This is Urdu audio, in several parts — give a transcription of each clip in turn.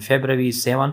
February 7,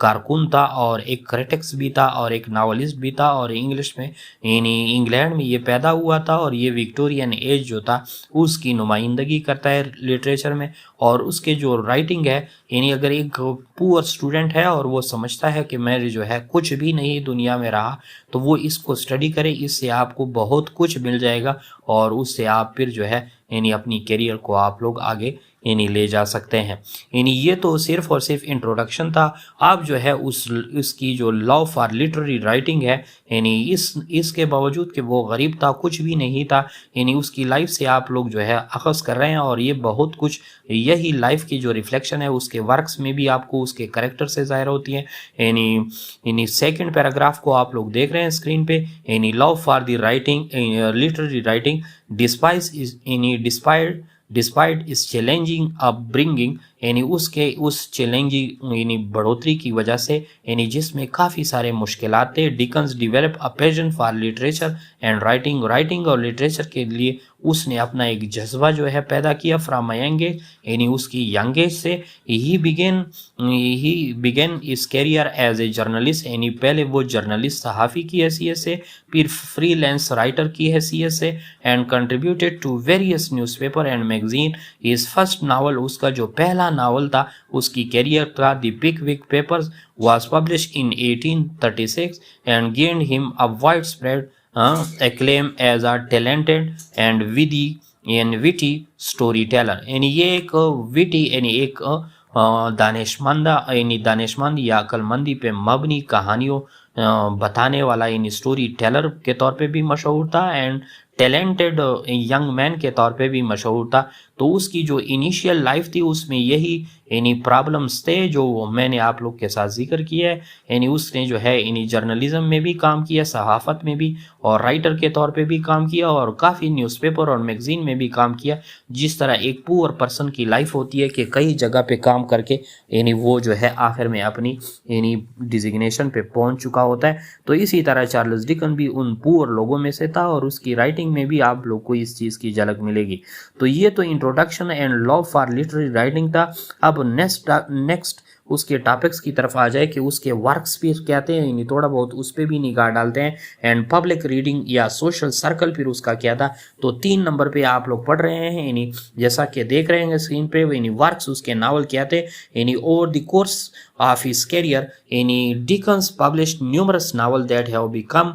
کارکن تھا اور ایک کریٹکس بھی تھا اور ایک ناولسٹ بھی تھا، اور انگلش میں یعنی انگلینڈ میں یہ پیدا ہوا تھا، اور یہ وکٹورین ایج جو تھا اس کی نمائندگی کرتا ہے لٹریچر میں. اور اس کے جو رائٹنگ ہے، یعنی اگر ایک پور اسٹوڈنٹ ہے اور وہ سمجھتا ہے کہ میں جو ہے کچھ بھی نہیں دنیا میں رہا، تو وہ اس کو اسٹڈی کرے، اس سے آپ کو بہت کچھ مل جائے گا، اور اس سے آپ پھر جو ہے یعنی اپنی کیریئر کو آپ لوگ آگے یعنی لے جا سکتے ہیں. یعنی یہ تو صرف اور صرف انٹروڈکشن تھا. آپ جو ہے اس کی جو لا فار لٹریری رائٹنگ ہے، یعنی اس کے باوجود کہ وہ غریب تھا، کچھ بھی نہیں تھا، یعنی اس کی لائف سے آپ لوگ جو ہے اخذ کر رہے ہیں، اور یہ بہت کچھ یہی لائف کی جو ریفلیکشن ہے اس کے ورکس میں بھی آپ کو اس کے کریکٹر سے ظاہر ہوتی ہے. یعنی سیکنڈ پیراگراف کو آپ لوگ دیکھ رہے ہیں اسکرین پہ. یعنی لا for the writing literary writing despite اس چیلنجنگ اپ برنگنگ، یعنی اس چیلنجنگ یعنی بڑھوتری کی وجہ سے، یعنی جس میں کافی سارے مشکلات تھے. Dickens develop a passion for literature and writing اور لٹریچر کے لیے اس نے اپنا ایک جذبہ جو ہے پیدا کیا فرام ینگ ایج، یعنی اس کی ینگ ایج سے. ہی بگن اس کیریئر ایز اے جرنلسٹ، یعنی پہلے وہ جرنلسٹ صحافی کی حیثیت سے، پھر فری لینس رائٹر کی حیثیت سے، and contributed to various newspaper and magazine. His first novel, اس کا جو پہلا ناول تھا اس کی کیریئر کا، the Pickwick papers was published in 1836 and gained him a widespread acclaim as a talented and witty story teller. یعنی یہ ایک witty یعنی ایک دانشمند یا عقل مندی پہ مبنی کہانیوں بتانے والا یعنی اسٹوری ٹیلر کے طور پہ بھی مشہور تھا، اینڈ ٹیلنٹڈ ینگ مین کے طور پہ بھی مشہور تھا. تو اس کی جو انیشیل لائف تھی اس میں یہی یعنی پرابلمس تھے جو میں نے آپ لوگ کے ساتھ ذکر کیا ہے. یعنی اس نے جو ہے یعنی جرنلزم میں بھی کام کیا، صحافت میں بھی، اور رائٹر کے طور پہ بھی کام کیا، اور کافی نیوز پیپر اور میگزین میں بھی کام کیا. جس طرح ایک پور پرسن کی لائف ہوتی ہے کہ کئی جگہ پہ کام کر کے یعنی وہ جو ہے آخر میں اپنی یعنی ڈیزگنیشن پہ پہنچ چکا ہوتا ہے، تو اسی طرح چارلز ڈکن بھی ان پور لوگوں میں سے تھا، اور اس کی رائٹنگ میں بھی آپ لوگ کو اس چیز کی جھلک ملے گی. تو یہ تو introduction and law for literary writing تھا. اب نیکسٹ اس کے ٹاپکس کی طرف آ جائے کہ اس کے ورکس بھی کہتے ہیں، یعنی تھوڑا بہت اس پہ بھی نگاہ ڈالتے ہیں. اینڈ پبلک ریڈنگ یا سوشل سرکل پھر اس کا کیا تھا. تو 3 نمبر پہ آپ لوگ پڑھ رہے ہیں، یعنی جیسا کہ دیکھ رہے ہیں اسکرین پہ، یعنی ورکس اس کے ناول کیا تھے. یعنی over the course of his career یعنی Dickens published numerous novel that have become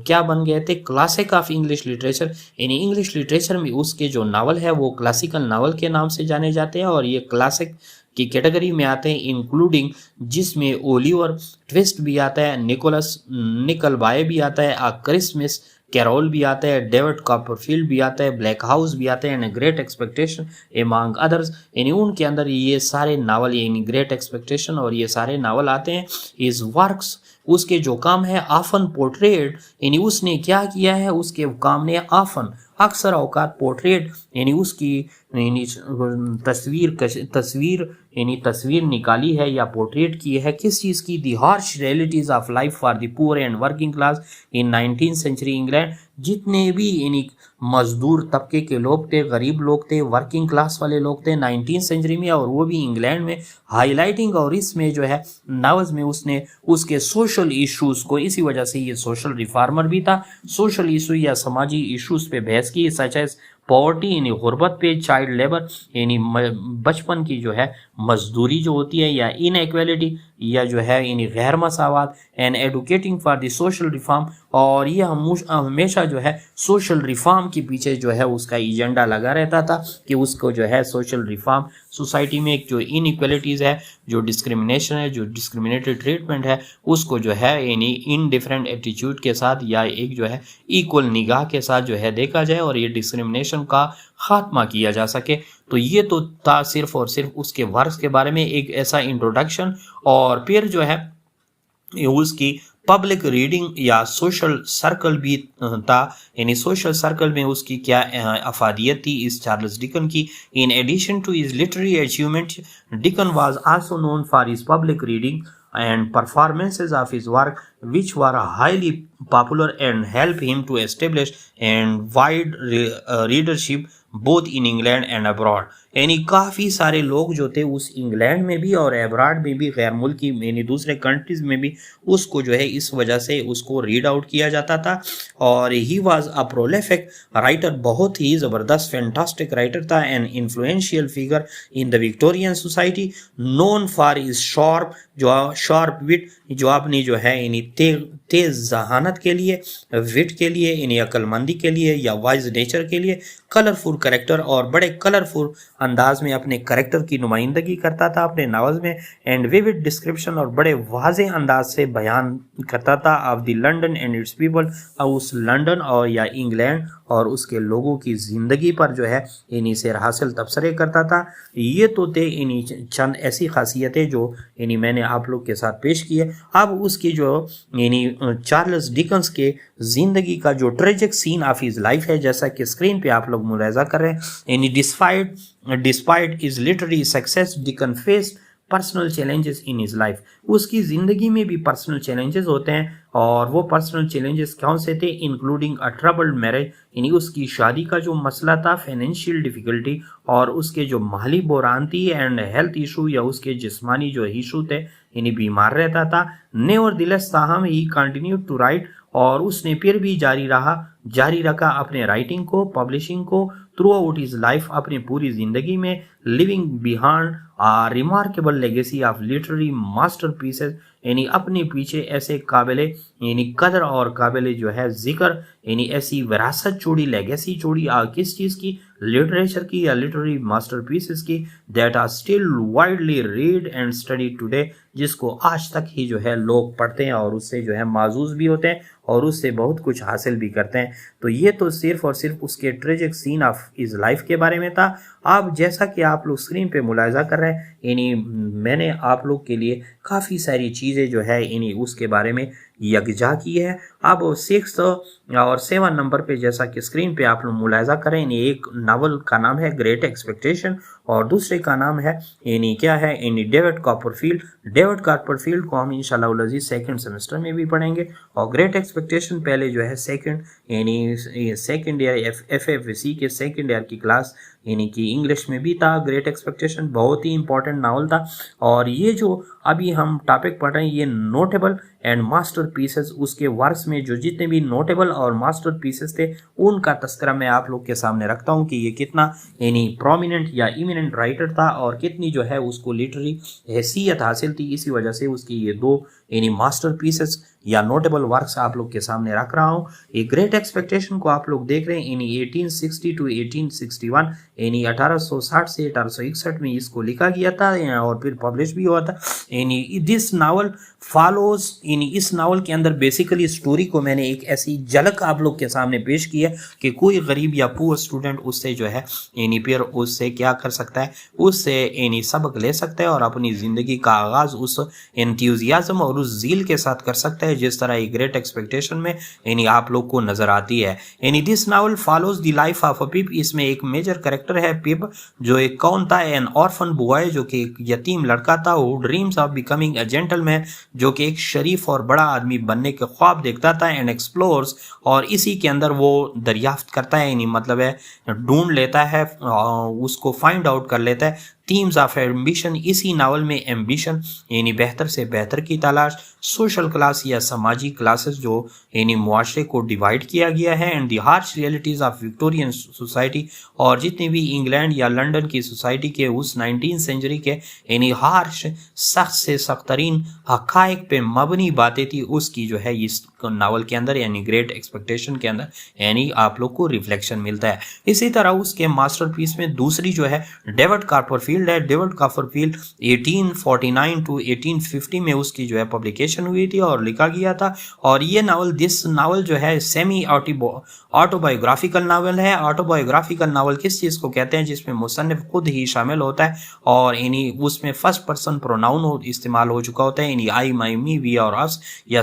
کیا بن گئے تھے کلاسک آف انگلش لٹریچر. یعنی انگلش لٹریچر میں اس کے جو ناول ہے وہ کلاسیکل ناول کے نام سے جانے جاتے ہیں، اور یہ کلاسک کی کیٹیگری میں آتے ہیں، انکلوڈنگ جس میں اولیور ٹویسٹ بھی آتا ہے، نکل بائے بھی آتا ہے، کرسمس کیرول بھی آتا ہے، ڈیوڈ کاپرفیلڈ بھی آتا ہے، بلیک ہاؤس بھی آتا ہے، and great expectation among others. یعنی ان کے اندر یہ سارے ناول یعنی گریٹ ایکسپیکٹیشن اور یہ سارے ناول آتے ہیں. اس ورکس اس کے جو کام ہے آفن پورٹریٹ، یعنی اس نے کیا کیا ہے، اس کے کام نے آفن اکثر اوقات پورٹریٹ یعنی اس کی یعنی تصویر نکالی ہے یا پورٹریٹ کی ہے کس چیز کی، the harsh realities of life for the poor and working class in 19th century England. جتنے بھی یعنی مزدور طبقے کے لوگ تھے، غریب لوگ تھے، ورکنگ کلاس والے لوگ تھے 19th سینچری میں، اور وہ بھی انگلینڈ میں ہائی لائٹنگ. اور اس میں جو ہے ناولز میں اس نے اس کے سوشل ایشوز کو، اسی وجہ سے یہ سوشل ریفارمر بھی تھا، سوشل ایشو یا سماجی ایشوز پہ بحث کی، سچ ایز پاورٹی یعنی غربت پہ، چائلڈ لیبر یعنی بچپن کی جو ہے مزدوری جو ہوتی ہے، یا ان ایکویلٹی یا جو ہے یعنی غیر مساوات، and advocating for the social reform. اور یہ ہمیشہ جو ہے سوشل ریفارم کے پیچھے جو ہے اس کا ایجنڈا لگا رہتا تھا کہ اس کو جو ہے سوشل ریفارم، سوسائٹی میں ایک جو ان ایکویلٹیز ہے، جو ڈسکریمنیشن ہے، جو ڈسکریمنیٹڈ ٹریٹمنٹ ہے، اس کو جو ہے یعنی ان ڈفرینٹ ایٹیچیوڈ کے ساتھ یا ایک جو ہے ایکول نگاہ کے ساتھ جو ہے دیکھا جائے، اور یہ ڈسکریمنیشن کا خاتمہ کیا جا سکے. تو یہ تو تھا صرف اور صرف اس کے ورکس کے بارے میں ایک ایسا انٹروڈکشن. اور پھر جو ہے اس کی پبلک ریڈنگ یا سوشل سرکل بھی تھا، یعنی سوشل سرکل میں اس کی کیا افادیت تھی اس چارلز ڈکن کی. In addition to his literary achievement Dickens was also known for his public reading and performances of his work which were highly popular and helped him to establish and wide readership both in England and abroad. یعنی کافی سارے لوگ جو تھے اس انگلینڈ میں بھی اور ایبراڈ میں بھی، غیر ملکی یعنی دوسرے کنٹریز میں بھی اس کو جو ہے اس وجہ سے اس کو ریڈ آؤٹ کیا جاتا تھا. اور ہی واز اے پرولیفک رائٹر، بہت ہی زبردست فینٹاسٹک رائٹر تھا، and influential figure in the Victorian society, known for his sharp wit, جو اپنی جو ہے یعنی تیز ذہانت کے لیے، وٹ کے لیے یعنی عقل مندی کے لیے یا وائز نیچر کے لیے، کلرفل کریکٹر اور بڑے کلرفل انداز میں اپنے کریکٹر کی نمائندگی کرتا تھا اپنے ناولز میں، اینڈ ویوڈ ڈسکرپشن اور بڑے واضح انداز سے بیان کرتا تھا of the London and its people, اس لنڈن اور یا انگلینڈ اور اس کے لوگوں کی زندگی پر جو ہے انہی سے حاصل تبصرے کرتا تھا. یہ تو تھے انہی چند ایسی خاصیتیں جو یعنی میں نے آپ لوگ کے ساتھ پیش کی ہے. اب اس کی جو یعنی چارلس ڈکنس کے زندگی کا جو tragic scene of his life ہے، جیسا کہ اسکرین پہ آپ لوگ ملاحظہ کر رہے ہیں، یعنی despite his literary success Dickens faced personal challenges in his life. اس کی زندگی میں بھی پرسنل چیلنجز ہوتے ہیں، اور وہ پرسنل چیلنجز کون سے تھے؟ انکلوڈنگ اے ٹربلڈ میرج، یعنی اس کی شادی کا جو مسئلہ تھا، فائنینشیل ڈیفیکلٹی اور اس کے جو مالی بحران تھی، اینڈ ہیلتھ ایشو یا اس کے جسمانی جو ایشو تھے، یعنی بیمار رہتا تھا. نیور دلیس تاہم ہی کنٹینیوڈ ٹو رائٹ، اور اس نے پھر بھی جاری رکھا اپنے رائٹنگ کو، پبلشنگ کو تھرو آؤٹ ہز لائف، اپنی پوری زندگی میں، living behind remarkable legacy of literary masterpieces, یعنی اپنے پیچھے ایسے قابل یعنی قدر اور قابل جو ہے ذکر یعنی ایسی وراثت چھوڑی، لیگیسی چھوڑی، کس چیز کی؟ لٹریچر کی یا لٹریری ماسٹر پیسز کی، that are still widely read and study today, جس کو آج تک ہی جو ہے لوگ پڑھتے ہیں اور اس سے جو ہے معزوز بھی ہوتے ہیں اور اس سے بہت کچھ حاصل بھی کرتے ہیں. تو یہ تو صرف اور صرف اس کے tragic scene of his life کے بارے میں تھا. اب جیسا کہ آپ لوگ اسکرین پہ ملاحظہ کر رہے ہیں، یعنی میں نے آپ لوگ کے لیے کافی ساری چیزیں جو ہے یعنی اس کے بارے میں یکجا کی ہے. اب 6 اور 7 نمبر پہ جیسا کہ اسکرین پہ آپ لوگ ملاحظہ کریں، یعنی ایک ناول کا نام ہے گریٹ ایکسپیکٹیشن اور دوسرے کا نام ہے یعنی کیا ہے، یعنی ڈیوڈ کاپرفیلڈ. ڈیوڈ کاپرفیلڈ کو ہم انشاءاللہ العزیز سیکنڈ سیمسٹر میں بھی پڑھیں گے، اور گریٹ ایکسپیکٹیشن پہلے جو ہے second year F F C کے سیکنڈ ایئر کی کلاس یعنی کہ انگلش میں بھی تھا. گریٹ ایکسپیکٹیشن بہت ہی امپورٹنٹ ناول تھا، اور یہ جو ابھی ہم ٹاپک پڑھ رہے ہیں یہ نوٹیبل اینڈ ماسٹر پیسز، اس کے ورکس میں جو جتنے بھی نوٹیبل اور ماسٹر پیسز تھے ان کا تذکرہ میں آپ لوگ کے سامنے رکھتا ہوں کہ یہ کتنا یعنی پرومیننٹ یا ایمیننٹ رائٹر تھا اور کتنی جو ہے اس کو لٹری حیثیت حاصل تھی. اسی وجہ سے اس کی یہ 2 یعنی ماسٹر پیسز یا نوٹیبل ورکس آپ لوگ کے سامنے رکھ رہا ہوں. یہ گریٹ ایکسپیکٹیشن کو آپ لوگ دیکھ رہے ہیں، یعنی 1860 to 1861 یعنی 1860 سے 1861 میں اس کو لکھا گیا تھا اور پھر پبلش بھی ہوا تھا. یعنی دس ناول فالوز، یعنی اس ناول کے اندر بیسیکلی اسٹوری کو میں نے ایک ایسی جھلک آپ لوگ کے سامنے پیش کی ہے کہ کوئی غریب یا پور اسٹوڈنٹ اس سے جو ہے یعنی پھر اس سے کیا کر سکتا ہے، اس سے یعنی سبق لے سکتا ہے اور اپنی زندگی کا آغاز اس انتھیوزیازم اور اس ذیل کے ساتھ کر سکتا ہے جس طرح یہ گریٹ ایکسپیکٹیشن میں یعنی آپ لوگ کو نظر آتی ہے. یعنی this novel follows the life of a Pip. اس میں ایک میجر کریکٹر ہے پپ، جو ایک کون تھا؟ این آرفن بوائے، جو کہ ایک یتیم لڑکا تھا، who dreams of becoming a gentleman, جو کہ ایک شریف اور بڑا آدمی بننے کے خواب دیکھتا تھا، اینڈ ایکسپلورز، اور اسی کے اندر وہ دریافت کرتا ہے یعنی مطلب ہے ڈھونڈ لیتا ہے، اس کو فائنڈ آؤٹ کر لیتا ہے تھیمز آف ایمبیشن. اسی ناول میں ایمبیشن یعنی بہتر سے بہتر کی تلاش، سوشل کلاس یا سماجی کلاسز جو یعنی معاشرے کو ڈیوائیڈ کیا گیا ہے، and the harsh realities of Victorian society, اور جتنی بھی انگلینڈ یا لنڈن کی سوسائٹی کے اس 19 سینچری کے یعنی ہارش سخت سے سخت ترین حقائق پہ مبنی باتیں تھی، اس کی جو ہے اس ناول کے اندر یعنی گریٹ ایکسپیکٹیشن کے اندر یعنی آپ لوگ کو ریفلیکشن ملتا ہے. اسی طرح اس کے ماسٹر پیس میں دوسری جو ہے ڈیوڈ کاپرفیلڈ ہے. ڈیوڈ کاپرفیلڈ 1849 to 1850 میں اس کی جو ہے پبلیکیشن ہوئی تھی اور لکھا گیا تھا. اور یہ ناول جو ہے سیمی آٹو بایوگرافیکل ناول ہے. آٹو بایوگرافیکل ناول کس چیز کو کہتے ہیں؟ جس میں مصنف خود ہی شامل ہوتا ہے اور یعنی اس میں فرسٹ پرسن پروناؤن استعمال ہو چکا ہوتا ہے، یعنی آئی، مائی، می، وی اور اس، یا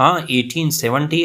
1870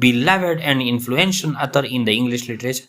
beloved and influential author in the English literature।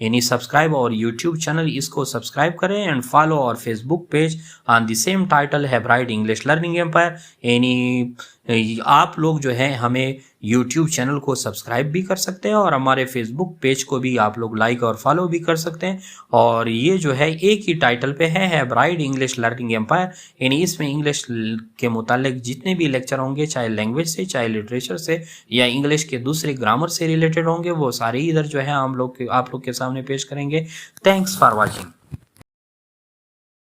یعنی سبسکرائب اور یوٹیوب چینل اس کو سبسکرائب کریں اینڈ فالو اور Facebook page on the same title ہے برائٹ انگلش لرننگ امپائر. یعنی آپ لوگ جو ہے ہمیں یوٹیوب چینل کو سبسکرائب بھی کر سکتے ہیں اور ہمارے فیس بک پیج کو بھی آپ لوگ لائک اور فالو بھی کر سکتے ہیں. اور یہ جو ہے ایک ہی ٹائٹل پہ ہے برائٹ انگلش لرننگ امپائر. یعنی اس میں انگلش کے متعلق جتنے بھی لیکچر ہوں گے چاہے لینگویج سے چاہے لٹریچر سے یا انگلش کے دوسرے گرامر سے ریلیٹڈ ہوں گے وہ سارے ادھر جو ہے آپ لوگ کے سامنے پیش کریں گے. Thanks for watching.